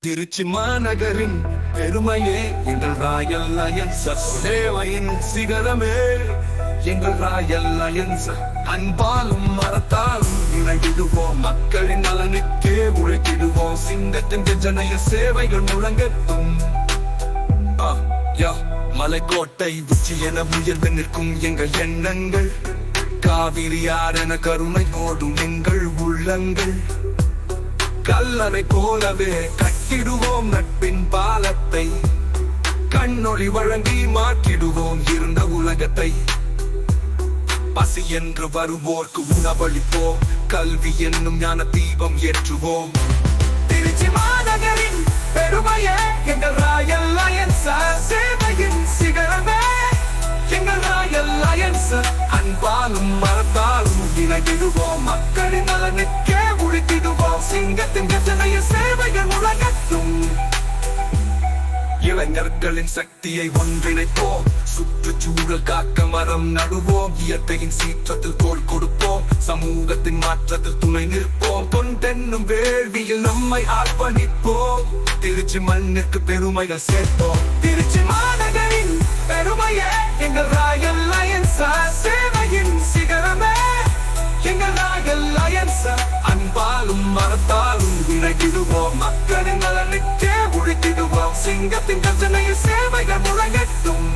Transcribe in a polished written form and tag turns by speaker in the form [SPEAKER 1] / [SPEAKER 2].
[SPEAKER 1] திருச்சி மாநகரின் பெருமையே எங்கள் ராயல் லயன்ஸ் சேவையின் சிகரமே எங்கள் ராயல் லயன்ஸ் அன்பாலும் மரத்தாலும் இணைவிடுவோம் மக்களின் நலனுக்கே உழைத்திடுவோம் சிங்கத்தின் ஜனய சேவைகள் முழங்கட்டும் மலைக்கோட்டை உச்சி என உயர்ந்து நிற்கும் எங்கள் எண்ணங்கள் காவிரி ஆறென கருணை ஓடும் எங்கள் உள்ளங்கள் கல்லறை போலவே கட்டிடுவோம் நட்பின் பாலத்தை கண்ணொளி வழங்கி மாற்றிடுவோம் இருந்த உலகத்தை பசி என்று வருவோர்க்கு உணவளிப்போம் கல்வி என்னும் ஞான தீபம் ஏற்றுவோம் திருச்சி மாநகரின் பெருமையே எங்கள் ராயல் லயன்ஸ் சேவையின் சிகரமே எங்கள் ராயல் லயன்ஸ் அன்பாலும் மரத்தாலும் இணைவிடுவோம் மக்களின் நலனுக்கே உழைத்திடுவோம் சிங்கத்தின் கட்டளைய சேவைகள் உலகத்தும் இளைஞர்களின் சக்தியை ஒன்றிணைப்போம் சுற்றுச்சூழல் காக்க மரம் நடுவோம் இயற்கையின் சீற்றத்தில் தோள் கொடுப்போம் சமூகத்தின் மாற்றத்தில் துணை நிற்போம் தொண்டென்னும் வேள்வியில் நம்மை அர்ப்பணிப்போம் திருச்சி மண்ணுக்கு பெருமைகள் சேர்ப்போம் திருச்சி மாநகரின் பெருமையே எங்கள் ராயல் லயன்ஸ் சேவையின் சிகரமே எங்கள் ராயல் லயன்ஸ் அன்பாலும் மரத்தாலும் இணைத்திடுவோம் மக்களின் நலனுக்கே உழைத்திடுவோம் சிங்கத்தின் கட்டளைய சேவைகள் முழங்கட்டும்